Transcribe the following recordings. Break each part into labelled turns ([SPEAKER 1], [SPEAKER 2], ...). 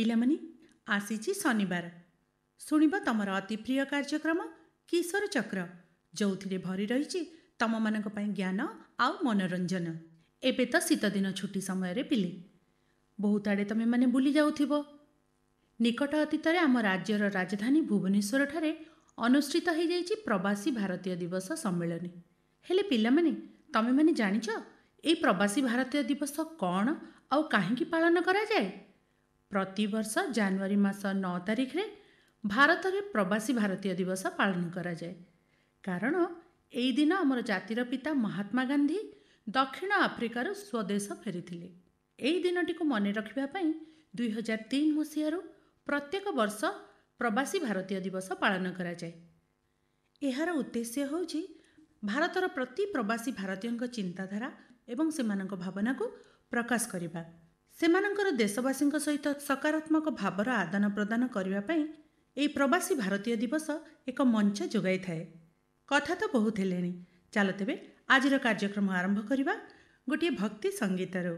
[SPEAKER 1] ପିଲାମାନେ ଆସିଛି ଶନିବାର ଶୁଣିବ ତମର ଅତି ପ୍ରିୟ କାର୍ଯ୍ୟକ୍ରମ କିଶୋର ଚକ୍ର, ଯେଉଁଥିରେ ଭରି ରହିଛି ତମମାନଙ୍କ ପାଇଁ ଜ୍ଞାନ ଆଉ ମନୋରଞ୍ଜନ। ଏବେ ତ ଶୀତଦିନ ଛୁଟି ସମୟରେ ପିଲେ ବହୁତ ଆଡ଼େ ତମେମାନେ ବୁଲି ଯାଉଥିବ। ନିକଟ ଅତୀତରେ ଆମ ରାଜ୍ୟର ରାଜଧାନୀ ଭୁବନେଶ୍ୱରଠାରେ ଅନୁଷ୍ଠିତ ହୋଇଯାଇଛି ପ୍ରବାସୀ ଭାରତୀୟ ଦିବସ ସମ୍ମିଳନୀ। ହେଲେ ପିଲାମାନେ, ତମେମାନେ ଜାଣିଛ ଏହି ପ୍ରବାସୀ ଭାରତୀୟ ଦିବସ କ'ଣ ଆଉ କାହିଁକି ପାଳନ କରାଯାଏ? ପ୍ରତିବର୍ଷ ଜାନୁଆରୀ ମାସ 9 ତାରିଖରେ ଭାରତରେ ପ୍ରବାସୀ ଭାରତୀୟ ଦିବସ ପାଳନ କରାଯାଏ। କାରଣ ଏହି ଦିନ ଆମର ଜାତିର ପିତା ମହାତ୍ମା ଗାନ୍ଧୀ ଦକ୍ଷିଣ ଆଫ୍ରିକାରୁ ସ୍ୱଦେଶ ଫେରିଥିଲେ। ଏହି ଦିନଟିକୁ ମନେ ରଖିବା ପାଇଁ 2003 ମସିହାରୁ ପ୍ରତ୍ୟେକ ବର୍ଷ ପ୍ରବାସୀ ଭାରତୀୟ ଦିବସ ପାଳନ କରାଯାଏ। ଏହାର ଉଦ୍ଦେଶ୍ୟ ହେଉଛି ଭାରତର ପ୍ରତି ପ୍ରବାସୀ ଭାରତୀୟଙ୍କ ଚିନ୍ତାଧାରା ଏବଂ ସେମାନଙ୍କ ଭାବନାକୁ ପ୍ରକାଶ କରିବା। ସେମାନଙ୍କର ଦେଶବାସୀଙ୍କ ସହିତ ସକାରାତ୍ମକ ଭାବର ଆଦାନ ପ୍ରଦାନ କରିବା ପାଇଁ ଏହି ପ୍ରବାସୀ ଭାରତୀୟ ଦିବସ ଏକ ମଞ୍ଚ ଯୋଗାଇଥାଏ। କଥା ତ ବହୁତ ହେଲେଣି, ଚାଲ ତେବେ ଆଜିର କାର୍ଯ୍ୟକ୍ରମ ଆରମ୍ଭ କରିବା ଗୋଟିଏ ଭକ୍ତି ସଙ୍ଗୀତରୁ।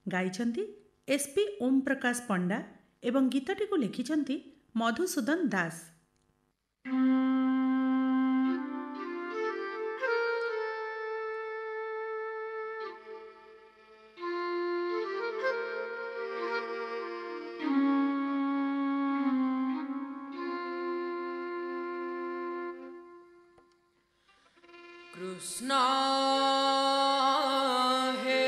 [SPEAKER 1] ଗାଇଛନ୍ତି SP ଓମ୍ ପ୍ରକାଶ ପଣ୍ଡା ଏବଂ ଗୀତଟିକୁ ଲେଖିଛନ୍ତି ମଧୁସୂଦନ ଦାସ।
[SPEAKER 2] कृष्ण हे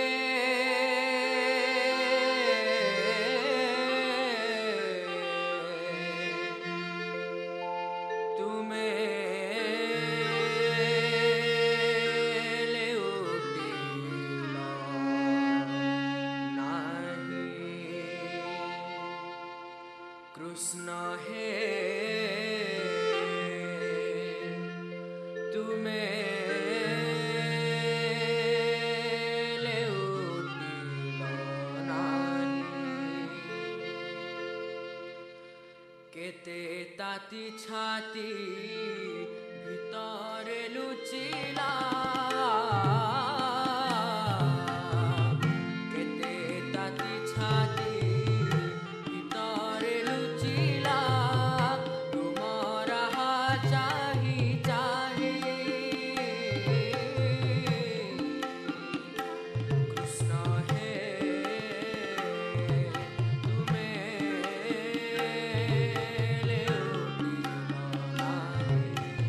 [SPEAKER 2] तुम्हें ले उठिला नहीं। कृष्ण हे तुम्हें केते ताती छाती भितरे लुचिला, केते ताती छाती भितरे लुचिला, तुमरा चाही चाही। कृष्ण हे तुम्हें ले उठिला नहीं।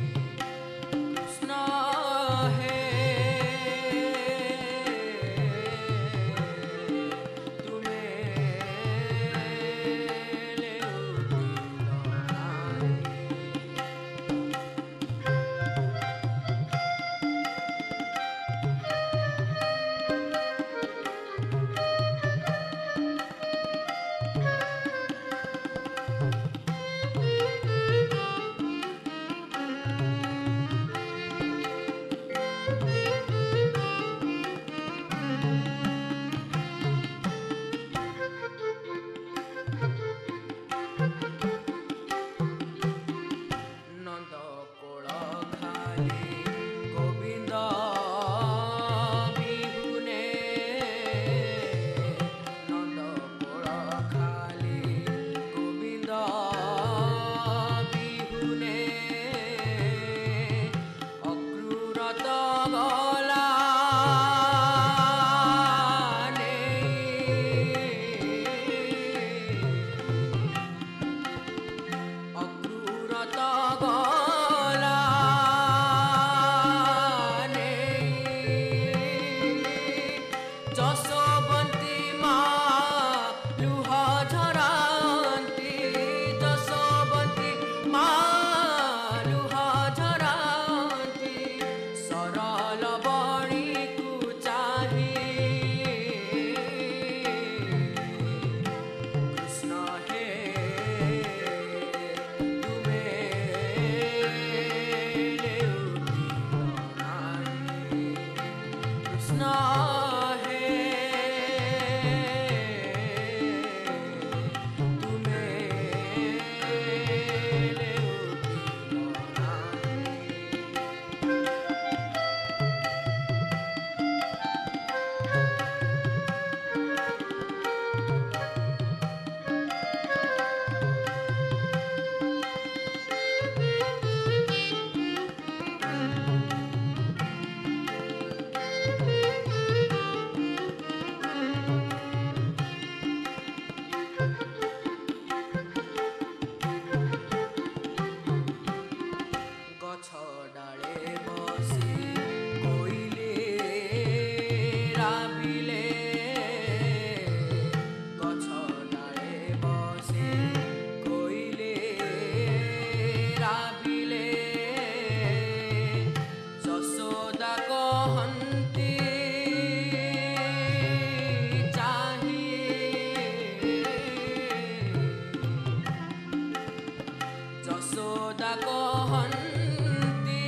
[SPEAKER 2] ଯଶୋଦା କହନ୍ତି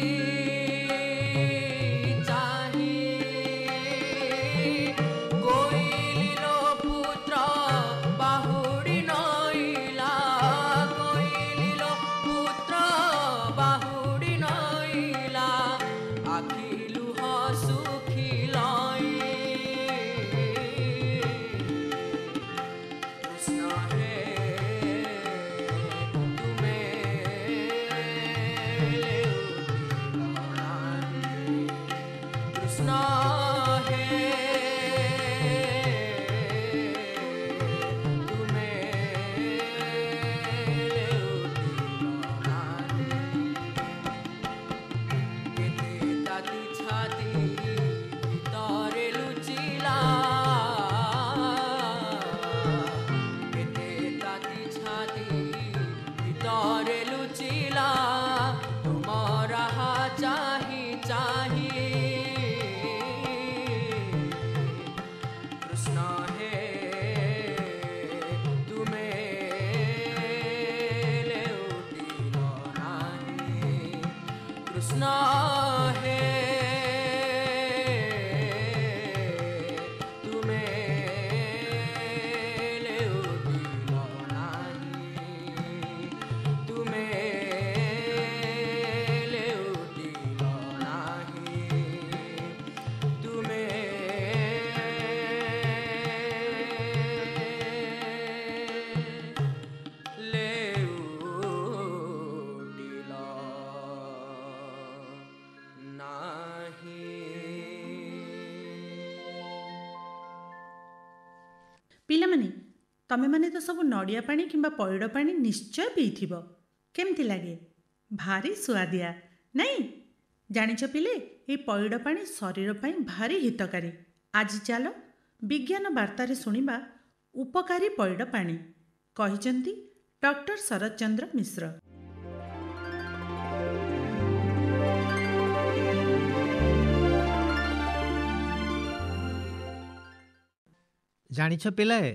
[SPEAKER 2] ଚାହିଁ କୋଇଲିର ପୁତ୍ର ବାହୁଡ଼ି ନଇଲା କୋଇଲିର ପୁତ୍ର ବାହୁଡ଼ି ନଇଲା ଆଖି ଲୁହ ଶୁଖିଲାଇ କୃଷ୍ଣ ହେ ତୁମେ କୃଷ୍ଣ ହେ ତୁମେ କେତେ ତାତି ଛାତି ଭିତରେ ଲୁଚିଲା କେତେ ତାତି ଛାତି ଭିତରେ ଲୁଚିଲା ତୁମର ଚାହିଁ ଚାହିଁ କୃଷ୍ଣ ହେ ତୁମେ ଲେଉଟିଲ ନାହିଁ କୃଷ୍ଣ ହେ ତୁମେ ଲେଉଟିଲ ନାହିଁ ତୁମେ ଲେଉଟିଲ ନାହିଁ ତୁମେ ଲେଉଟିଲ ନାହିଁ।
[SPEAKER 1] ପିଲାମାନେ, ତମେମାନେ ତ ସବୁ ନଡ଼ିଆ ପାଣି କିମ୍ବା ପଇଡ଼ ପାଣି ନିଶ୍ଚୟ ପିଇଥିବ। କେମିତି ଲାଗେ? ଭାରି ସୁଆଦିଆ, ନାଇଁ? ଜାଣିଛ ପିଲେ, এই ପଇଡ଼ ପାଣି ଶରୀର ପାଇଁ ଭାରି ହିତକାରୀ। ଆଜି ଚାଲ ବିଜ୍ଞାନ ବାର୍ତ୍ତାରେ ଶୁଣିବା ଉପକାରୀ ପଇଡ଼ ପାଣି। କହିଛନ୍ତି ଡକ୍ଟର ଶରତ ଚନ୍ଦ୍ର ମିଶ୍ର।
[SPEAKER 3] ଜାଣିଛ ପିଲାଏ,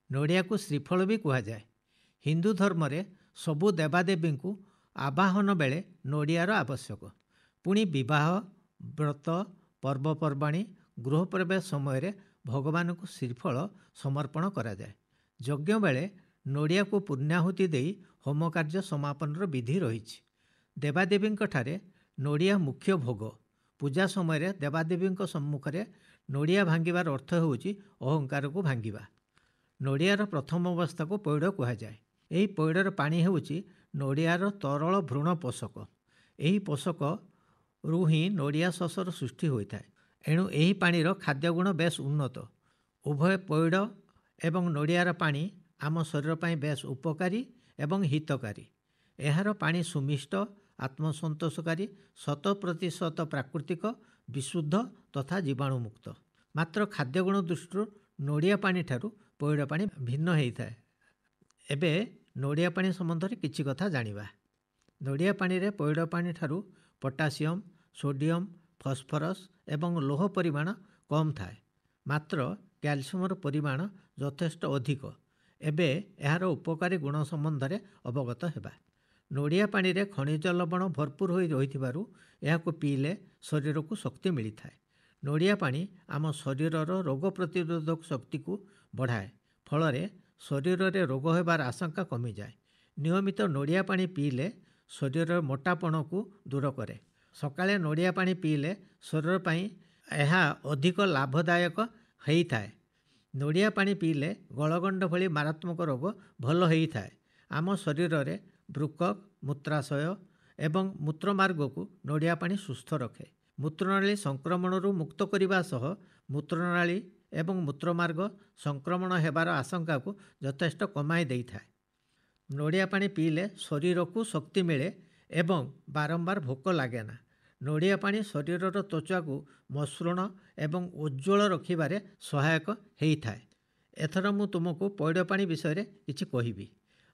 [SPEAKER 3] ନଡ଼ିଆକୁ ଶ୍ରୀଫଳ ବି କୁହାଯାଏ। ହିନ୍ଦୁ ଧର୍ମରେ ସବୁ ଦେବାଦେବୀଙ୍କୁ ଆବାହନ ବେଳେ ନଡ଼ିଆର ଆବଶ୍ୟକ। ପୁଣି ବିବାହ, ବ୍ରତ, ପର୍ବପର୍ବାଣୀ, ଗୃହପ୍ରବେଶ ସମୟରେ ଭଗବାନଙ୍କୁ ଶ୍ରୀଫଳ ସମର୍ପଣ କରାଯାଏ। ଯଜ୍ଞ ବେଳେ ନଡ଼ିଆକୁ ପୂର୍ଣ୍ଣାହୁତି ଦେଇ ହୋମ କାର୍ଯ୍ୟ ସମାପନର ବିଧି ରହିଛି। ଦେବାଦେବୀଙ୍କଠାରେ ନଡ଼ିଆ ମୁଖ୍ୟ ଭୋଗ। ପୂଜା ସମୟରେ ଦେବାଦେବୀଙ୍କ ସମ୍ମୁଖରେ ନଡ଼ିଆ ଭାଙ୍ଗିବାର ଅର୍ଥ ହେଉଛି ଅହଙ୍କାରକୁ ଭାଙ୍ଗିବା। ନଡ଼ିଆର ପ୍ରଥମ ଅବସ୍ଥାକୁ ପଇଡ଼ କୁହାଯାଏ। ଏହି ପଇଡ଼ର ପାଣି ହେଉଛି ନଡ଼ିଆର ତରଳ ଭ୍ରୂଣ ପୋଷକ। ଏହି ପୋଷକରୁ ହିଁ ନଡ଼ିଆ ଶସର ସୃଷ୍ଟି ହୋଇଥାଏ। ଏଣୁ ଏହି ପାଣିର ଖାଦ୍ୟଗୁଣ ବେଶ୍ ଉନ୍ନତ। ଉଭୟ ପଇଡ଼ ଏବଂ ନଡ଼ିଆର ପାଣି ଆମ ଶରୀର ପାଇଁ ବେଶ୍ ଉପକାରୀ ଏବଂ ହିତକାରୀ। ଏହାର ପାଣି ସୁମିଷ୍ଟ, ଆତ୍ମସନ୍ତୋଷକାରୀ, 100% ପ୍ରାକୃତିକ, ବିଶୁଦ୍ଧ ତଥା ଜୀବାଣୁମୁକ୍ତ। ମାତ୍ର ଖାଦ୍ୟଗୁଣ ଦୃଷ୍ଟିରୁ ନଡ଼ିଆ ପାଣିଠାରୁ ପଇଡ଼ ପାଣି ଭିନ୍ନ ହୋଇଥାଏ। ଏବେ ନଡ଼ିଆ ପାଣି ସମ୍ବନ୍ଧରେ କିଛି କଥା ଜାଣିବା। ନଡ଼ିଆ ପାଣିରେ ପଇଡ଼ ପାଣିଠାରୁ ପଟାସିୟମ୍, ସୋଡ଼ିୟମ୍, ଫସ୍ଫରସ୍ ଏବଂ ଲୌହ ପରିମାଣ କମ୍ ଥାଏ। ମାତ୍ର କ୍ୟାଲସିୟମର ପରିମାଣ ଯଥେଷ୍ଟ ଅଧିକ। ଏବେ ଏହାର ଉପକାରୀ ଗୁଣ ସମ୍ବନ୍ଧରେ ଅବଗତ ହେବା। ନଡ଼ିଆ ପାଣିରେ ଖଣିଜ ଲବଣ ଭରପୁର ହୋଇ ରହିଥିବାରୁ ଏହାକୁ ପିଇଲେ ଶରୀରକୁ ଶକ୍ତି ମିଳିଥାଏ। ନଡ଼ିଆ ପାଣି ଆମ ଶରୀରର ରୋଗ ପ୍ରତିରୋଧକ ଶକ୍ତିକୁ ବଢ଼ାଏ। ଫଳରେ ଶରୀରରେ ରୋଗ ହେବାର ଆଶଙ୍କା କମିଯାଏ। ନିୟମିତ ନଡ଼ିଆ ପାଣି ପିଇଲେ ଶରୀରର ମୋଟାପଣକୁ ଦୂର କରେ। ସକାଳେ ନଡ଼ିଆ ପାଣି ପିଇଲେ ଶରୀର ପାଇଁ ଏହା ଅଧିକ ଲାଭଦାୟକ ହୋଇଥାଏ। ନଡ଼ିଆ ପାଣି ପିଇଲେ ଗଳଗଣ୍ଡ ଭଳି ମାରାତ୍ମକ ରୋଗ ଭଲ ହୋଇଥାଏ। ଆମ ଶରୀରରେ ବୃକକ୍, ମୂତ୍ରାଶୟ ଏବଂ ମୂତ୍ରମାର୍ଗକୁ ନଡ଼ିଆ ପାଣି ସୁସ୍ଥ ରଖେ। ମୂତ୍ରନାଳୀ ସଂକ୍ରମଣରୁ ମୁକ୍ତ କରିବା ସହ ମୂତ୍ରନାଳୀ ଏବଂ ମୂତ୍ରମାର୍ଗ ସଂକ୍ରମଣ ହେବାର ଆଶଙ୍କାକୁ ଯଥେଷ୍ଟ କମାଇ ଦେଇଥାଏ। ନଡ଼ିଆ ପାଣି ପିଇଲେ ଶରୀରକୁ ଶକ୍ତି ମିଳେ ଏବଂ ବାରମ୍ବାର ଭୋକ ଲାଗେ ନା। ନଡ଼ିଆ ପାଣି ଶରୀରର ତ୍ୱଚାକୁ ମସୃଣ ଏବଂ ଉଜ୍ଜ୍ୱଳ ରଖିବାରେ ସହାୟକ ହୋଇଥାଏ। ଏଥର ମୁଁ ତୁମକୁ ପଇଡ଼ ପାଣି ବିଷୟରେ କିଛି କହିବି।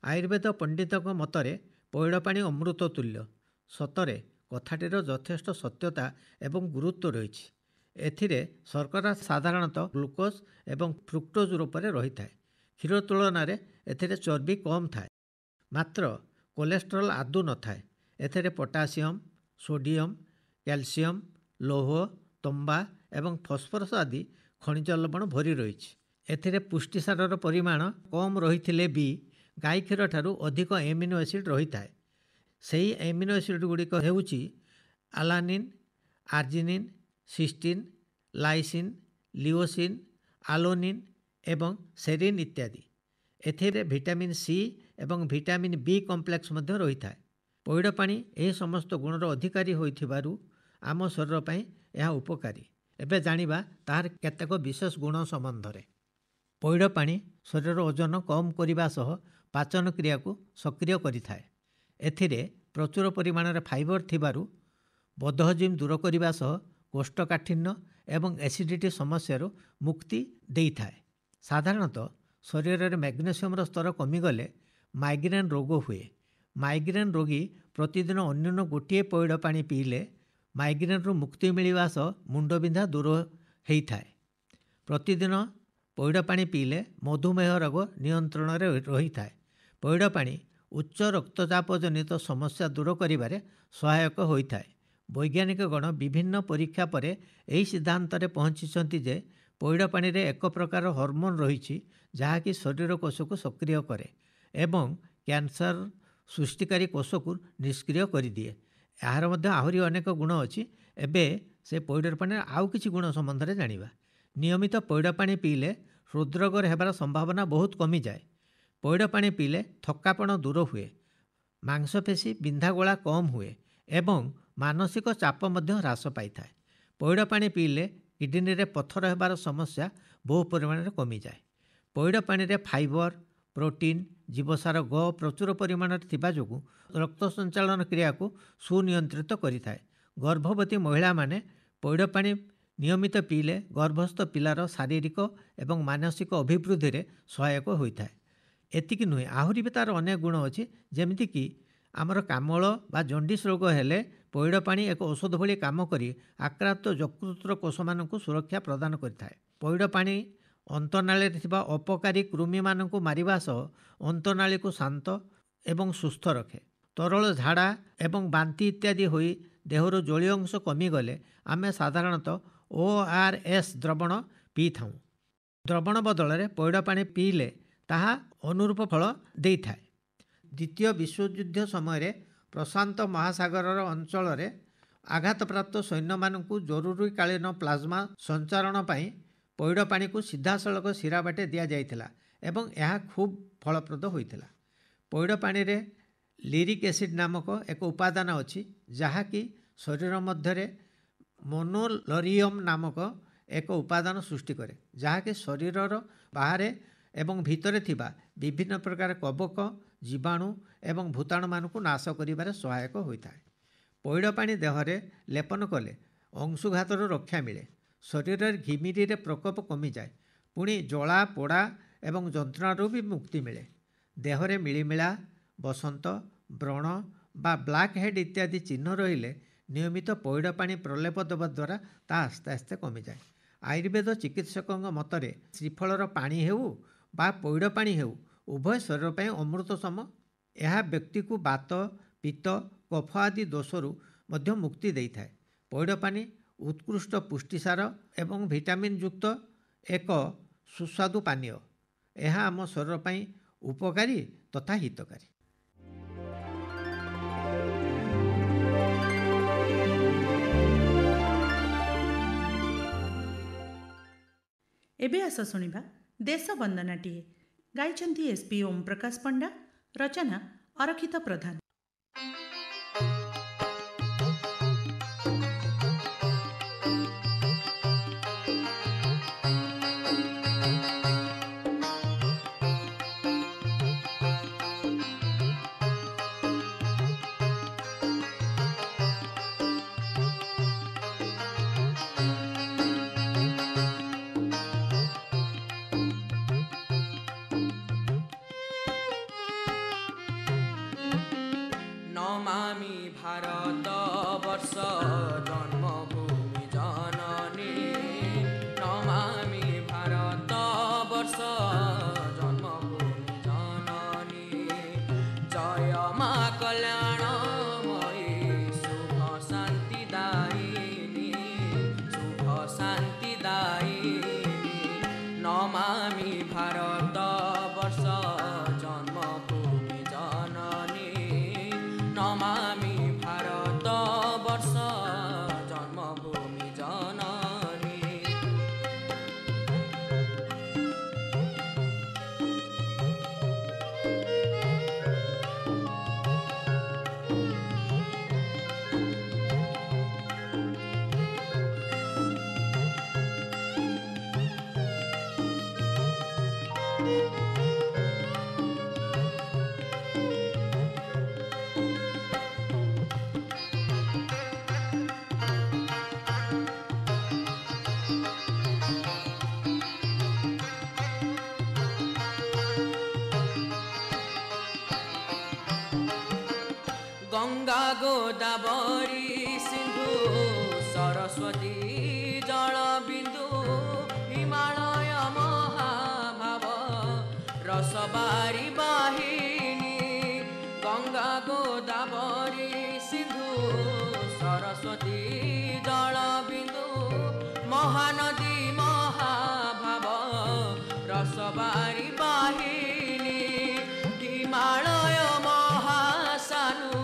[SPEAKER 3] ଆୟୁର୍ବେଦ ପଣ୍ଡିତଙ୍କ ମତରେ ପଇଡ଼ ପାଣି ଅମୃତ ତୁଲ୍ୟ। ସତରେ କଥାଟିର ଯଥେଷ୍ଟ ସତ୍ୟତା ଏବଂ ଗୁରୁତ୍ୱ ରହିଛି। ଏଥିରେ ଶର୍କରା ସାଧାରଣତଃ ଗ୍ଲୁକୋଜ୍ ଏବଂ ଫ୍ରୁକ୍ଟୋଜ୍ ରୂପରେ ରହିଥାଏ। କ୍ଷୀର ତୁଳନାରେ ଏଥିରେ ଚର୍ବି କମ୍ ଥାଏ। ମାତ୍ର କୋଲେଷ୍ଟ୍ରଲ୍ ଆଦୌ ନଥାଏ। ଏଥିରେ ପଟାସିୟମ୍, ସୋଡ଼ିୟମ୍, କ୍ୟାଲସିୟମ୍, ଲୌହ, ତମ୍ବା ଏବଂ ଫସ୍ଫରସ୍ ଆଦି ଖଣିଜ ଲବଣ ଭରି ରହିଛି। ଏଥିରେ ପୁଷ୍ଟିସାରର ପରିମାଣ କମ୍ ରହିଥିଲେ ବି ଗାଈ କ୍ଷୀରଠାରୁ ଅଧିକ ଏମିନୋ ଏସିଡ୍ ରହିଥାଏ। ସେହି ଏମିନୋ ଏସିଡ୍ ଗୁଡ଼ିକ ହେଉଛି ଆଲାନିନ୍, ଆର୍ଜିନିନ୍, ସିଷ୍ଟିନ୍, ଲାଇସିନ୍, ଲିଓସିନ୍, ଆଲୋନିନ୍ ଏବଂ ସେରିନ୍ ଇତ୍ୟାଦି। ଏଥିରେ ଭିଟାମିନ୍ ସି ଏବଂ ଭିଟାମିନ୍ ବି କମ୍ପ୍ଲେକ୍ସ ମଧ୍ୟ ରହିଥାଏ। ପଇଡ଼ ପାଣି ଏହି ସମସ୍ତ ଗୁଣର ଅଧିକାରୀ ହୋଇଥିବାରୁ ଆମ ଶରୀର ପାଇଁ ଏହା ଉପକାରୀ। ଏବେ ଜାଣିବା ତାହାର କେତେକ ବିଶେଷ ଗୁଣ ସମ୍ବନ୍ଧରେ। ପଇଡ଼ ପାଣି ଶରୀରର ଓଜନ କମ୍ କରିବା ସହ ପାଚନ କ୍ରିୟାକୁ ସକ୍ରିୟ କରିଥାଏ। ଏଥିରେ ପ୍ରଚୁର ପରିମାଣରେ ଫାଇବର ଥିବାରୁ ବଦହଜମ ଦୂର କରିବା ସହ କୋଷ୍ଠକାଠିନ୍ୟ ଏବଂ ଏସିଡିଟି ସମସ୍ୟାରୁ ମୁକ୍ତି ଦେଇଥାଏ। ସାଧାରଣତଃ ଶରୀରରେ ମ୍ୟାଗ୍ନେସିୟମର ସ୍ତର କମିଗଲେ ମାଇଗ୍ରେନ୍ ରୋଗ ହୁଏ। ମାଇଗ୍ରେନ୍ ରୋଗୀ ପ୍ରତିଦିନ ଅନ୍ୟୁନ ଗୋଟିଏ ପଇଡ଼ ପାଣି ପିଇଲେ ମାଇଗ୍ରେନ୍ରୁ ମୁକ୍ତି ମିଳିବା ସହ ମୁଣ୍ଡବିନ୍ଧା ଦୂର ହୋଇଥାଏ। ପ୍ରତିଦିନ ପଇଡ଼ ପାଣି ପିଇଲେ ମଧୁମେହ ରୋଗ ନିୟନ୍ତ୍ରଣରେ ରହିଥାଏ। ପଇଡ଼ ପାଣି ଉଚ୍ଚ ରକ୍ତଚାପ ଜନିତ ସମସ୍ୟା ଦୂର କରିବାରେ ସହାୟକ ହୋଇଥାଏ। ବୈଜ୍ଞାନିକଗଣ ବିଭିନ୍ନ ପରୀକ୍ଷା ପରେ ଏହି ସିଦ୍ଧାନ୍ତରେ ପହଞ୍ଚିଛନ୍ତି ଯେ ପଇଡ଼ ପାଣିରେ ଏକ ପ୍ରକାର ହର୍ମୋନ୍ ରହିଛି ଯାହାକି ଶରୀର କୋଷକୁ ସକ୍ରିୟ କରେ ଏବଂ କ୍ୟାନ୍ସର ସୃଷ୍ଟିକାରୀ କୋଷକୁ ନିଷ୍କ୍ରିୟ କରିଦିଏ। ଏହାର ମଧ୍ୟ ଆହୁରି ଅନେକ ଗୁଣ ଅଛି। ଏବେ ସେ ପଇଡ଼ ପାଣିର ଆଉ କିଛି ଗୁଣ ସମ୍ବନ୍ଧରେ ଜାଣିବା। ନିୟମିତ ପଇଡ଼ ପାଣି ପିଇଲେ ହୃଦରୋଗର ହେବାର ସମ୍ଭାବନା ବହୁତ କମିଯାଏ। ପଇଡ଼ ପାଣି ପିଇଲେ ଥକାପଣ ଦୂର ହୁଏ, ମାଂସପେଶୀ ବିନ୍ଧାଗୋଳା କମ୍ ହୁଏ ଏବଂ ମାନସିକ ଚାପ ମଧ୍ୟ ହ୍ରାସ ପାଇଥାଏ। ପଇଡ଼ ପାଣି ପିଇଲେ କିଡନୀରେ ପଥର ହେବାର ସମସ୍ୟା ବହୁ ପରିମାଣରେ କମିଯାଏ। ପଇଡ଼ ପାଣିରେ ଫାଇବର, ପ୍ରୋଟିନ୍, ଜୀବସାର ଗ ପ୍ରଚୁର ପରିମାଣରେ ଥିବା ଯୋଗୁଁ ରକ୍ତ ସଞ୍ଚାଳନ କ୍ରିୟାକୁ ସୁନିୟନ୍ତ୍ରିତ କରିଥାଏ। ଗର୍ଭବତୀ ମହିଳାମାନେ ପଇଡ଼ ପାଣି ନିୟମିତ ପିଇଲେ ଗର୍ଭସ୍ଥ ପିଲାର ଶାରୀରିକ ଏବଂ ମାନସିକ ଅଭିବୃଦ୍ଧିରେ ସହାୟକ ହୋଇଥାଏ। ଏତିକି ନୁହେଁ, ଆହୁରି ବି ତା'ର ଅନେକ ଗୁଣ ଅଛି। ଯେମିତିକି ଆମର କାମଳ ବା ଜଣ୍ଡିସ୍ ରୋଗ ହେଲେ ପଇଡ଼ ପାଣି ଏକ ଔଷଧ ଭଳି କାମ କରି ଆକ୍ରାନ୍ତ ଯକୃତର କୋଷମାନଙ୍କୁ ସୁରକ୍ଷା ପ୍ରଦାନ କରିଥାଏ। ପଇଡ଼ ପାଣି ଅନ୍ତନାଳୀରେ ଥିବା ଅପକାରୀ କୃମିମାନଙ୍କୁ ମାରିବା ସହ ଅନ୍ତନାଳୀକୁ ଶାନ୍ତ ଏବଂ ସୁସ୍ଥ ରଖେ। ତରଳ ଝାଡ଼ା ଏବଂ ବାନ୍ତି ଇତ୍ୟାଦି ହୋଇ ଦେହରୁ ଜଳୀୟ ଅଂଶ କମିଗଲେ ଆମେ ସାଧାରଣତଃ ORS ଦ୍ରବଣ ପିଇଥାଉ। ଦ୍ରବଣ ବଦଳରେ ପଇଡ଼ ପାଣି ପିଇଲେ ତାହା ଅନୁରୂପ ଫଳ ଦେଇଥାଏ। ଦ୍ୱିତୀୟ ବିଶ୍ୱଯୁଦ୍ଧ ସମୟରେ ପ୍ରଶାନ୍ତ ମହାସାଗରର ଅଞ୍ଚଳରେ ଆଘାତପ୍ରାପ୍ତ ସୈନ୍ୟମାନଙ୍କୁ ଜରୁରୀକାଳୀନ ପ୍ଲାଜମା ସଞ୍ଚାରଣ ପାଇଁ ପଇଡ଼ ପାଣିକୁ ସିଧାସଳଖ ଶିରା ବାଟେ ଦିଆଯାଇଥିଲା ଏବଂ ଏହା ଖୁବ୍ ଫଳପ୍ରଦ ହୋଇଥିଲା। ପଇଡ଼ ପାଣିରେ ଲିରିକ୍ ଏସିଡ୍ ନାମକ ଏକ ଉପାଦାନ ଅଛି ଯାହାକି ଶରୀର ମଧ୍ୟରେ ମୋନୋଲରିୟମ୍ ନାମକ ଏକ ଉପାଦାନ ସୃଷ୍ଟି କରେ, ଯାହାକି ଶରୀରର ବାହାରେ ଏବଂ ଭିତରେ ଥିବା ବିଭିନ୍ନ ପ୍ରକାର କବକ, ଜୀବାଣୁ ଏବଂ ଭୂତାଣୁମାନଙ୍କୁ ନାଶ କରିବାରେ ସହାୟକ ହୋଇଥାଏ। ପଇଡ଼ ପାଣି ଦେହରେ ଲେପନ କଲେ ଅଂଶୁଘାତରୁ ରକ୍ଷା ମିଳେ, ଶରୀରରେ ଘିମିରିରେ ପ୍ରକୋପ କମିଯାଏ, ପୁଣି ଜଳା ପୋଡ଼ା ଏବଂ ଯନ୍ତ୍ରଣାରୁ ବି ମୁକ୍ତି ମିଳେ। ଦେହରେ ମିଳିମିଳା, ବସନ୍ତ, ବ୍ରଣ ବା ବ୍ଲାକ୍ ହେଡ୍ ଇତ୍ୟାଦି ଚିହ୍ନ ରହିଲେ ନିୟମିତ ପଇଡ଼ ପାଣି ପ୍ରଲେପ ଦେବା ଦ୍ୱାରା ତାହା ଆସ୍ତେ ଆସ୍ତେ କମିଯାଏ। ଆୟୁର୍ବେଦ ଚିକିତ୍ସକଙ୍କ ମତରେ ଶ୍ରୀଫଳର ପାଣି ହେଉ ବା ପଇଡ଼ ପାଣି ହେଉ ଉଭୟ ଶରୀର ପାଇଁ ଅମୃତ ସମ। ଏହା ବ୍ୟକ୍ତିକୁ ବାତ, ପିତ୍ତ, କଫ ଆଦି ଦୋଷରୁ ମଧ୍ୟ ମୁକ୍ତି ଦେଇଥାଏ। ପଇଡ଼ ପାଣି ଉତ୍କୃଷ୍ଟ ପୁଷ୍ଟିସାର ଏବଂ ଭିଟାମିନ୍ ଯୁକ୍ତ ଏକ ସୁସ୍ୱାଦୁ ପାନୀୟ। ଏହା ଆମ ଶରୀର ପାଇଁ ଉପକାରୀ ତଥା ହିତକାରୀ।
[SPEAKER 1] ଏବେ ଆସ ଶୁଣିବା ଦେଶ ବନ୍ଦନାଟିଏ। ଗାଇଛନ୍ତି SP ଓମ୍ ପ୍ରକାଶ ପଣ୍ଡା, ରଚନା ଅରକ୍ଷିତ ପ୍ରଧାନ।
[SPEAKER 2] নমামি ভারত বর্ষ জন্মভূমি জননী, নমামি ভারত বর্ষ জন্মভূমি জননী, जय मा कल्याणमयी शुभ शान्तिदायिनी शुभ शान्तिदायिनी नमामि भारतवर्ष जन्मभूमि जननी नमामि भारतवर्ष जन्मभूमि जननी गंगा गोदावरी सिंधु सरस्वती जलबिंदु हिमालय महाभाव रसबारी वाहिनी गंगा गोदावरी सिंधु सरस्वती जलबिंदु महानदी महाभाव रसबारी वाहिनी हिमालय महासानु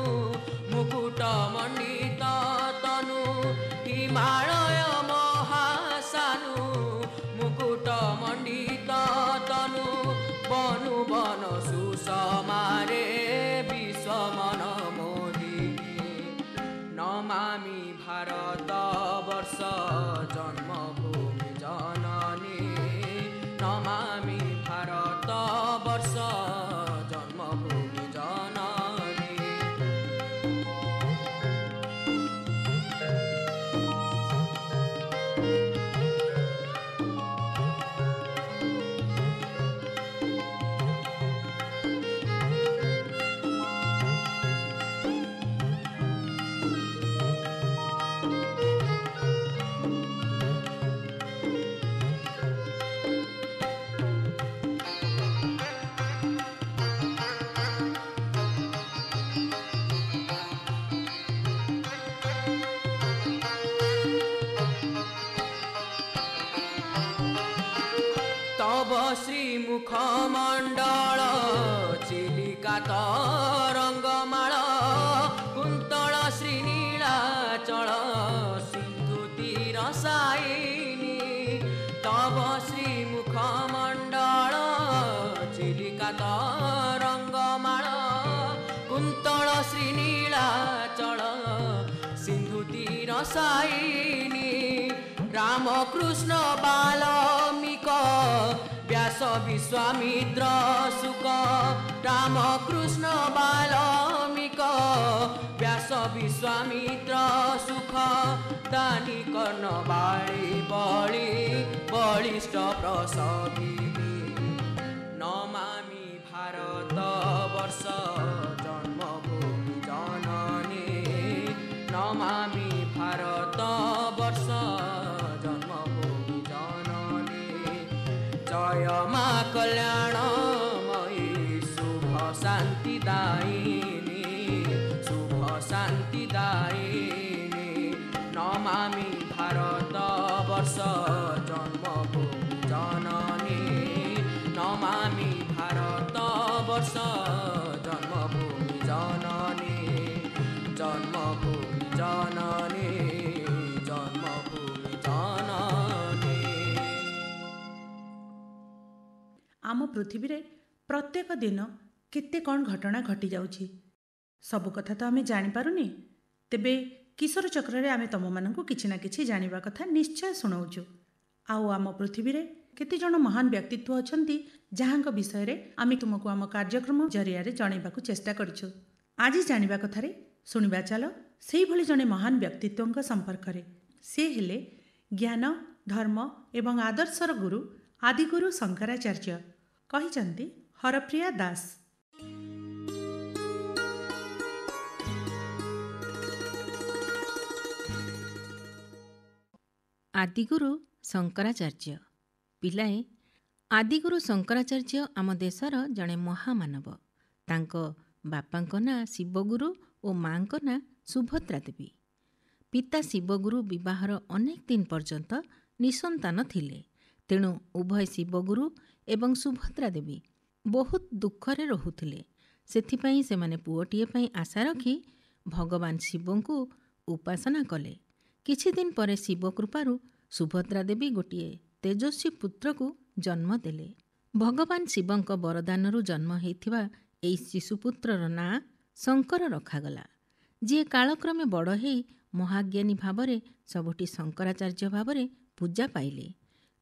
[SPEAKER 2] मुकुट मंडित तनु हिमालय महासानु मुकुट मंडित तनु बनु बन सुषमारे विश्वमन मोदिनी नमामि भारतवर्ष जन्मभूमि जननी नमामि भारतवर्ष जन्मभूमि जननी तब श्रीमुख मंडल चिलिका तरंगमाल कुंतल श्रीनीलाचल सिंधु तीर साइनी तब श्रीमुख मंडल चिलिका तरंगमाल कुंतल श्रीनीलाचल सिंधु तीर साइनी रामकृष्ण बाल्मीक व्यास विश्वामित्र सुक रामकृष्ण बाल्मीक व्यास विश्वामित्र सुख दानी कर्ण बाळी बळी बलिष्ठ प्रसविनी नमामि भारतवर्ष जन्मभूमि जननी नमामि भारतवर्ष जन्मभूमि जननी जय मा कल्याणमयी शुभ शान्तिदायिनी शुभ शान्तिदायिनी नमामि भारतवर्ष जन्मभूमि जननी नमामि भारतवर्ष जन्मभूमि जननी जन्मभूमि जननी जन्मभूमि जननी
[SPEAKER 1] आम पृथ्वी रे प्रत्येक दिन केते कौन घटना घटी जाउछि सबु कथा तो आमे जानि पारुनी तेबे किशोर चक्र रे आमे तम मानकु किछि ना किछि जानिबा कथा निश्चय सुनाउछु आउ आम पृथ्वी रे केते जण महान व्यक्तित्व अछंती जहांक विषय रे आमे तुमको आम कार्यक्रम जरिया रे जणैबाकू चेष्टा करिछु आज जानिबा कथा रे सुनिबा चलो सेही भली जणे महान व्यक्तित्वଙ୍କ संपर्क रे से हेले ज्ञान धर्म एवं आदर्शर गुरु आदिगुरु शंकराचार्य कहिचंती हरप्रिया दास।
[SPEAKER 4] आदिगुरु शंकराचार्य पिलाए आदिगुरु शंकराचार्य आम देशर जड़े महामानव तांको ବାପାଙ୍କ ନାଁ ଶିବଗୁରୁ ଓ ମାଙ୍କ ନାଁ ସୁଭଦ୍ରା ଦେବୀ। ପିତା ଶିବଗୁରୁ ବିବାହର ଅନେକ ଦିନ ପର୍ଯ୍ୟନ୍ତ ନିଃସନ୍ତାନ ଥିଲେ। ତେଣୁ ଉଭୟ ଶିବଗୁରୁ ଏବଂ ସୁଭଦ୍ରା ଦେବୀ ବହୁତ ଦୁଃଖରେ ରହୁଥିଲେ। ସେଥିପାଇଁ ସେମାନେ ପୁଅଟିଏ ପାଇଁ ଆଶା ରଖି ଭଗବାନ ଶିବଙ୍କୁ ଉପାସନା କଲେ। କିଛିଦିନ ପରେ ଶିବ କୃପାରୁ ସୁଭଦ୍ରା ଦେବୀ ଗୋଟିଏ ତେଜସ୍ୱୀ ପୁତ୍ରକୁ ଜନ୍ମ ଦେଲେ। ଭଗବାନ ଶିବଙ୍କ ବରଦାନରୁ ଜନ୍ମ ହୋଇଥିବା ଏହି ଶିଶୁପୁତ୍ରର ନାଁ ଶଙ୍କର ରଖାଗଲା, ଯିଏ କାଳକ୍ରମେ ବଡ଼ ହେଇ ମହାଜ୍ଞାନୀ ଭାବରେ ସବୁଠି ଶଙ୍କରାଚାର୍ଯ୍ୟ ଭାବରେ ପୂଜା ପାଇଲେ।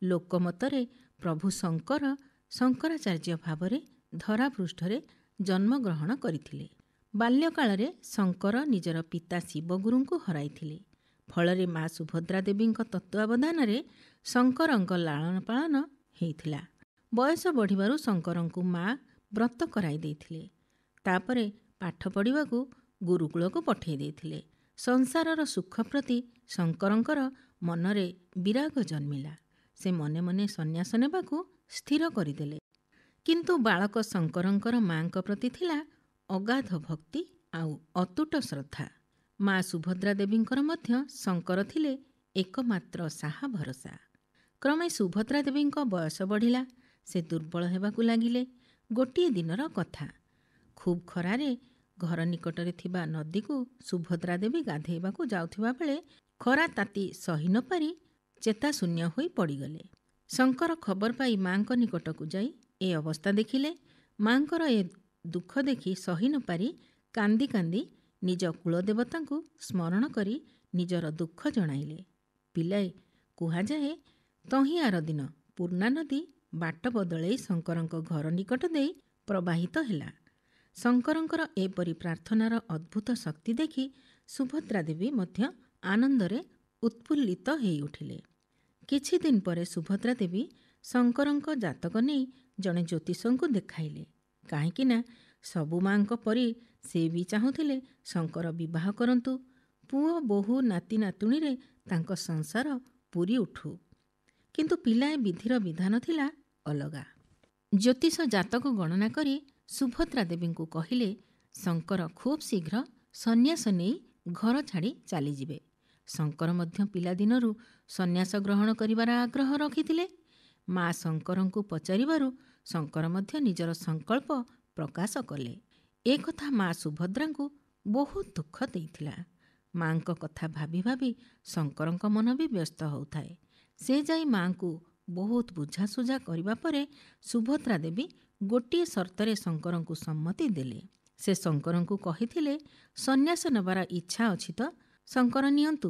[SPEAKER 4] ଲୋକମତରେ ପ୍ରଭୁ ଶଙ୍କର ଶଙ୍କରାଚାର୍ଯ୍ୟ ଭାବରେ ଧରାପୃଷ୍ଠରେ ଜନ୍ମଗ୍ରହଣ କରିଥିଲେ। ବାଲ୍ୟକାଳରେ ଶଙ୍କର ନିଜର ପିତା ଶିବଗୁରୁଙ୍କୁ ହରାଇଥିଲେ। ଫଳରେ ମା ସୁଭଦ୍ରା ଦେବୀଙ୍କ ତତ୍ତ୍ୱାବଧାନରେ ଶଙ୍କରଙ୍କ ଲାଳନ ପାଳନ ହେଇଥିଲା। ବୟସ ବଢ଼ିବାରୁ ଶଙ୍କରଙ୍କୁ ମା ବ୍ରତ କରାଇ ଦେଇଥିଲେ। ତାପରେ ପାଠ ପଢ଼ିବାକୁ ଗୁରୁକୁଳକୁ ପଠାଇ ଦେଇଥିଲେ। ସଂସାରର ସୁଖ ପ୍ରତି ଶଙ୍କରଙ୍କର ମନରେ ବିରାଗ ଜନ୍ମିଲା। ସେ ମନେ ମନେ ସନ୍ନ୍ୟାସ ନେବାକୁ ସ୍ଥିର କରିଦେଲେ। କିନ୍ତୁ ବାଳକ ଶଙ୍କରଙ୍କର ମାଙ୍କ ପ୍ରତି ଥିଲା ଅଗାଧ ଭକ୍ତି ଆଉ ଅତୁଟ ଶ୍ରଦ୍ଧା। ମା ସୁଭଦ୍ରା ଦେବୀଙ୍କର ମଧ୍ୟ ଶଙ୍କର ଥିଲେ ଏକମାତ୍ର ସାହା ଭରସା। କ୍ରମେ ସୁଭଦ୍ରା ଦେବୀଙ୍କ ବୟସ ବଢ଼ିଲା। ସେ ଦୁର୍ବଳ ହେବାକୁ ଲାଗିଲେ। ଗୋଟିଏ ଦିନର କଥା, ଖୁବ୍ ଖରାରେ ଘର ନିକଟରେ ଥିବା ନଦୀକୁ ସୁଭଦ୍ରା ଦେବୀ ଗାଧୋଇବାକୁ ଯାଉଥିବା ବେଳେ ଖରା ତାତି ସହି ନ ପାରି ଚେତାଶୂନ୍ୟ ହୋଇ ପଡ଼ିଗଲେ। ଶଙ୍କର ଖବର ପାଇ ମାଙ୍କ ନିକଟକୁ ଯାଇ ଏ ଅବସ୍ଥା ଦେଖିଲେ। ମାଙ୍କର ଏ ଦୁଃଖ ଦେଖି ସହି ନ ପାରି କାନ୍ଦି କାନ୍ଦି ନିଜ କୁଳଦେବତାଙ୍କୁ ସ୍ମରଣ କରି ନିଜର ଦୁଃଖ ଜଣାଇଲେ। ପିଲାଏ, କୁହାଯାଏ ତହିଁ ଆର ଦିନ ପୂର୍ଣ୍ଣା ନଦୀ ବାଟ ବଦଳେଇ ଶଙ୍କରଙ୍କ ଘର ନିକଟ ଦେଇ ପ୍ରବାହିତ ହେଲା। ଶଙ୍କରଙ୍କର ଏପରି ପ୍ରାର୍ଥନାର ଅଦ୍ଭୁତ ଶକ୍ତି ଦେଖି ସୁଭଦ୍ରା ଦେବୀ ମଧ୍ୟ ଆନନ୍ଦରେ ଉତ୍ଫୁଲ୍ଲିତ ହେଇ ଉଠିଲେ। କିଛିଦିନ ପରେ ସୁଭଦ୍ରା ଦେବୀ ଶଙ୍କରଙ୍କ ଜାତକ ନେଇ ଜଣେ ଜ୍ୟୋତିଷଙ୍କୁ ଦେଖାଇଲେ। କାହିଁକି ନା ସବୁ ମାଙ୍କ ପରି ସେ ବି ଚାହୁଁଥିଲେ ଶଙ୍କର ବିବାହ କରନ୍ତୁ, ପୁଅ ବୋହୂ ନାତି ନାତୁଣୀରେ ତାଙ୍କ ସଂସାର ପୂରି ଉଠୁ। କିନ୍ତୁ ପିଲାଏ ବିଧିର ବିଧାନ ଥିଲା ଅଲଗା। ଜ୍ୟୋତିଷ ଜାତକ ଗଣନା କରି ସୁଭଦ୍ରା ଦେବୀଙ୍କୁ କହିଲେ ଶଙ୍କର ଖୁବ୍ ଶୀଘ୍ର ସନ୍ନ୍ୟାସ ନେଇ ଘର ଛାଡ଼ି ଚାଲିଯିବେ। ଶଙ୍କର ମଧ୍ୟ ପିଲାଦିନରୁ ସନ୍ନ୍ୟାସ ଗ୍ରହଣ କରିବାର ଆଗ୍ରହ ରଖିଥିଲେ। ମା ଶଙ୍କରଙ୍କୁ ପଚାରିବାରୁ ଶଙ୍କର ମଧ୍ୟ ନିଜର ସଂକଳ୍ପ ପ୍ରକାଶ କଲେ। ଏ କଥା ମା ସୁଭଦ୍ରାଙ୍କୁ ବହୁତ ଦୁଃଖ ଦେଇଥିଲା। ମାଙ୍କ କଥା ଭାବି ଭାବି ଶଙ୍କରଙ୍କ ମନ ବି ବ୍ୟସ୍ତ ହେଉଥାଏ। ସେ ଯାଇ ମାଙ୍କୁ ବହୁତ ବୁଝାସୁଝା କରିବା ପରେ ସୁଭଦ୍ରା ଦେବୀ ଗୋଟିଏ ସର୍ତ୍ତରେ ଶଙ୍କରଙ୍କୁ ସମ୍ମତି ଦେଲେ। ସେ ଶଙ୍କରଙ୍କୁ କହିଥିଲେ, ସନ୍ନ୍ୟାସ ନେବାର ଇଚ୍ଛା ଅଛି ତ ଶଙ୍କର ନିଅନ୍ତୁ,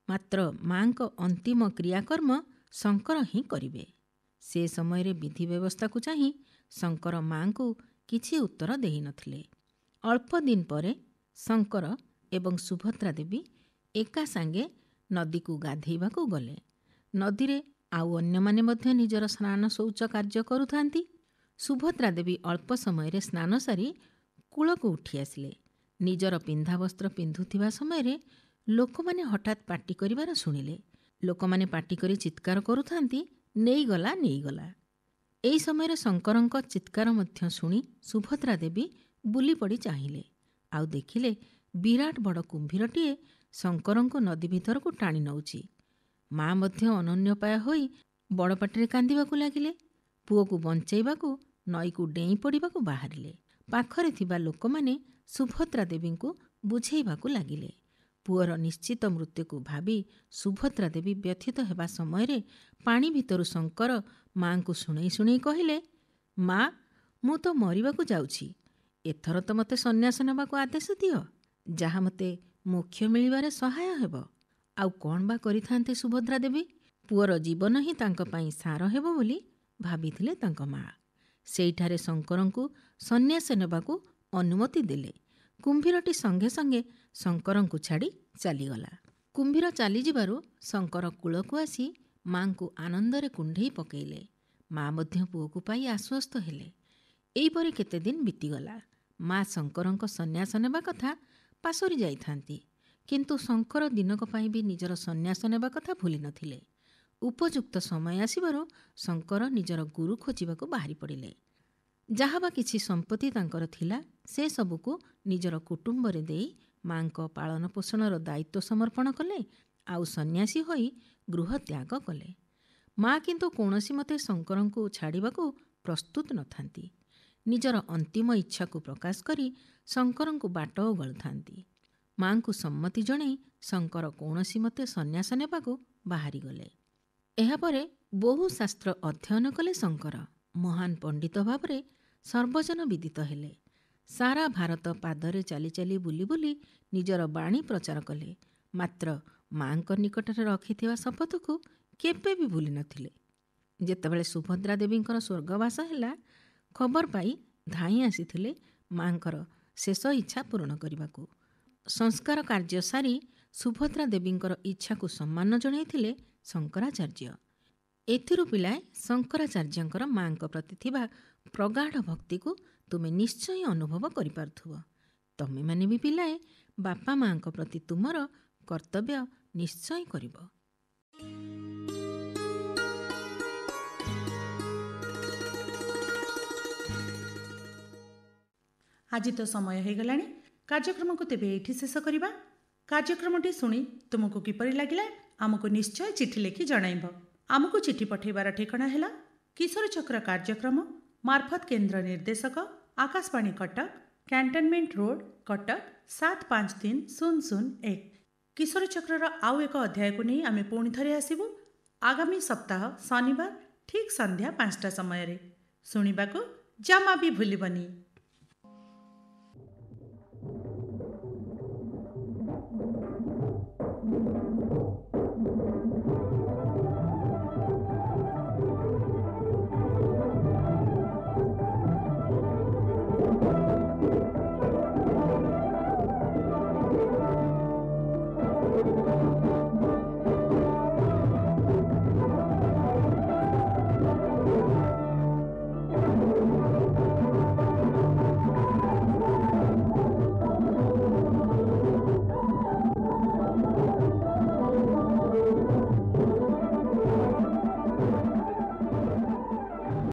[SPEAKER 4] ମାତ୍ର ମାଙ୍କ ଅନ୍ତିମ କ୍ରିୟାକର୍ମ ଶଙ୍କର ହିଁ କରିବେ। ସେ ସମୟରେ ବିଧି ବ୍ୟବସ୍ଥାକୁ ଚାହିଁ ଶଙ୍କର ମାଙ୍କୁ କିଛି ଉତ୍ତର ଦେଇନଥିଲେ। ଅଳ୍ପ ଦିନ ପରେ ଶଙ୍କର ଏବଂ ସୁଭଦ୍ରା ଦେବୀ ଏକା ସାଙ୍ଗେ ନଦୀକୁ ଗାଧେଇବାକୁ ଗଲେ। ନଦୀରେ ଆଉ ଅନ୍ୟମାନେ ମଧ୍ୟ ନିଜର ସ୍ନାନ ଶୌଚ କାର୍ଯ୍ୟ କରୁଥାନ୍ତି। ସୁଭଦ୍ରା ଦେବୀ ଅଳ୍ପ ସମୟରେ ସ୍ନାନ ସାରି କୂଳକୁ ଉଠି ଆସିଲେ। ନିଜର ପିନ୍ଧା ବସ୍ତ୍ର ପିନ୍ଧୁଥିବା ସମୟରେ ଲୋକମାନେ ହଠାତ୍ ପାଟି କରିବାର ଶୁଣିଲେ। ଲୋକମାନେ ପାଟି କରି ଚିତ୍କାର କରୁଥାନ୍ତି, ନେଇଗଲା ନେଇଗଲା। ଏହି ସମୟରେ ଶଙ୍କରଙ୍କ ଚିତ୍କାର ମଧ୍ୟ ଶୁଣି ସୁଭଦ୍ରା ଦେବୀ ବୁଲି ପଡ଼ି ଚାହିଁଲେ। ଆଉ ଦେଖିଲେ ବିରାଟ ବଡ଼ କୁମ୍ଭୀରଟିଏ ଶଙ୍କରଙ୍କୁ ନଦୀ ଭିତରକୁ ଟାଣି ନେଉଛି। ମା ମଧ୍ୟ ଅନନ୍ୟପାୟ ହୋଇ ବଡ଼ ପାଟିରେ କାନ୍ଦିବାକୁ ଲାଗିଲେ। ପୁଅକୁ ବଞ୍ଚାଇବାକୁ ନଈକୁ ଡେଇଁ ପଡ଼ିବାକୁ ବାହାରିଲେ। ପାଖରେ ଥିବା ଲୋକମାନେ ସୁଭଦ୍ରା ଦେବୀଙ୍କୁ ବୁଝେଇବାକୁ ଲାଗିଲେ। ପୁଅର ନିଶ୍ଚିତ ମୃତ୍ୟୁକୁ ଭାବି ସୁଭଦ୍ରା ଦେବୀ ବ୍ୟଥିତ ହେବା ସମୟରେ ପାଣି ଭିତରୁ ଶଙ୍କର ମାଙ୍କୁ ଶୁଣେଇ ଶୁଣେଇ କହିଲେ, ମା, ମୁଁ ତ ମରିବାକୁ ଯାଉଛି। ଏଥର ତ ମୋତେ ସନ୍ନ୍ୟାସ ନେବାକୁ ଆଦେଶ ଦିଅ, ଯାହା ମୋତେ ମୋକ୍ଷ ମିଳିବାରେ ସହାୟ ହେବ। ଆଉ କ'ଣ ବା କରିଥାନ୍ତେ ସୁଭଦ୍ରା ଦେବୀ? ପୁଅର ଜୀବନ ହିଁ ତାଙ୍କ ପାଇଁ ସାର ହେବ ବୋଲି ଭାବିଥିଲେ ତାଙ୍କ ମା। ସେଇଠାରେ ଶଙ୍କରଙ୍କୁ ସନ୍ନ୍ୟାସ ନେବାକୁ ଅନୁମତି ଦେଲେ। କୁମ୍ଭୀରଟି ସଙ୍ଗେ ସଙ୍ଗେ ଶଙ୍କରଙ୍କୁ ଛାଡ଼ି ଚାଲିଗଲା। କୁମ୍ଭୀର ଚାଲିଯିବାରୁ ଶଙ୍କର କୂଳକୁ ଆସି ମାଙ୍କୁ ଆନନ୍ଦରେ କୁଣ୍ଢେଇ ପକେଇଲେ। ମା ମଧ୍ୟ ପୁଅକୁ ପାଇ ଆଶ୍ୱସ୍ତ ହେଲେ। ଏହିପରି କେତେଦିନ ବିତିଗଲା। ମା ଶଙ୍କରଙ୍କ ସନ୍ନ୍ୟାସ ନେବା କଥା ପାସୋରି ଯାଇଥାନ୍ତି। କିନ୍ତୁ ଶଙ୍କର ଦିନକ ପାଇଁ ବି ନିଜର ସନ୍ନ୍ୟାସ ନେବା କଥା ଭୁଲି ନଥିଲେ। ଉପଯୁକ୍ତ ସମୟ ଆସିବାରୁ ଶଙ୍କର ନିଜର ଗୁରୁ ଖୋଜିବାକୁ ବାହାରି ପଡ଼ିଲେ। ଯାହା ବା କିଛି ସମ୍ପତ୍ତି ତାଙ୍କର ଥିଲା ସେସବୁକୁ ନିଜର କୁଟୁମ୍ବରେ ଦେଇ ମାଙ୍କ ପାଳନ ପୋଷଣର ଦାୟିତ୍ୱ ସମର୍ପଣ କଲେ ଆଉ ସନ୍ନ୍ୟାସୀ ହୋଇ ଗୃହ ତ୍ୟାଗ କଲେ। ମା କିନ୍ତୁ କୌଣସି ମତେ ଶଙ୍କରଙ୍କୁ ଛାଡ଼ିବାକୁ ପ୍ରସ୍ତୁତ ନଥାନ୍ତି। ନିଜର ଅନ୍ତିମ ଇଚ୍ଛାକୁ ପ୍ରକାଶ କରି ଶଙ୍କରଙ୍କୁ ବାଟ ଓଗାଳୁଥାନ୍ତି। ମାଙ୍କୁ ସମ୍ମତି ଜଣାଇ ଶଙ୍କର କୌଣସି ମତେ ସନ୍ନ୍ୟାସ ନେବାକୁ ବାହାରିଗଲେ। ଏହାପରେ ବହୁ ଶାସ୍ତ୍ର ଅଧ୍ୟୟନ କଲେ ଶଙ୍କର। ମହାନ ପଣ୍ଡିତ ଭାବରେ ସର୍ବଜନ ବିଦିତ ହେଲେ। ସାରା ଭାରତ ପାଦରେ ଚାଲି ଚାଲି ବୁଲି ବୁଲି ନିଜର ବାଣୀ ପ୍ରଚାର କଲେ। ମାତ୍ର ମାଙ୍କ ନିକଟରେ ରଖିଥିବା ଶପଥକୁ କେବେ ବି ଭୁଲି ନଥିଲେ। ଯେତେବେଳେ ସୁଭଦ୍ରା ଦେବୀଙ୍କର ସ୍ୱର୍ଗବାସ ହେଲା, ଖବର ପାଇ ଧାଇଁ ଆସିଥିଲେ ମାଙ୍କର ଶେଷ ଇଚ୍ଛା ପୂରଣ କରିବାକୁ। ସଂସ୍କାର କାର୍ଯ୍ୟ ସାରି ସୁଭଦ୍ରା ଦେବୀଙ୍କର ଇଚ୍ଛାକୁ ସମ୍ମାନ ଜଣାଇଥିଲେ ଶଙ୍କରାଚାର୍ଯ୍ୟ। ଏଥିରୁ ପିଲାଏ ଶଙ୍କରାଚାର୍ଯ୍ୟଙ୍କର ମାଙ୍କ ପ୍ରତି ଥିବା ପ୍ରଗାଢ଼ ଭକ୍ତିକୁ ତୁମେ ନିଶ୍ଚୟ ଅନୁଭବ କରିପାରୁଥିବ। ତମେମାନେ ବି ପିଲାଏ ବାପା ମାଙ୍କ ପ୍ରତି ତୁମର କର୍ତ୍ତବ୍ୟ ନିଶ୍ଚୟ କରିବ।
[SPEAKER 1] ଆଜି ତ ସମୟ ହୋଇଗଲାଣି। କାର୍ଯ୍ୟକ୍ରମକୁ ତେବେ ଏଇଠି ଶେଷ କରିବା। କାର୍ଯ୍ୟକ୍ରମଟି ଶୁଣି ତୁମକୁ କିପରି ଲାଗିଲା ଆମକୁ ନିଶ୍ଚୟ ଚିଠି ଲେଖି ଜଣାଇବ। ଆମକୁ ଚିଠି ପଠାଇବାର ଠିକଣା ହେଲା କିଶୋର ଚକ୍ର କାର୍ଯ୍ୟକ୍ରମ, ମାର୍ଫତ କେନ୍ଦ୍ର ନିର୍ଦ୍ଦେଶକ, ଆକାଶବାଣୀ କଟକ, କ୍ୟାଣ୍ଟନମେଣ୍ଟ ରୋଡ୍, କଟକ 753001। କିଶୋର ଚକ୍ରର ଆଉ ଏକ ଅଧ୍ୟାୟକୁ ନେଇ ଆମେ ପୁଣି ଥରେ ଆସିବୁ ଆଗାମୀ ସପ୍ତାହ ଶନିବାର ଠିକ୍ ସନ୍ଧ୍ୟା 5ଟା ସମୟରେ। ଶୁଣିବାକୁ ଜମା ବି ଭୁଲିବନି।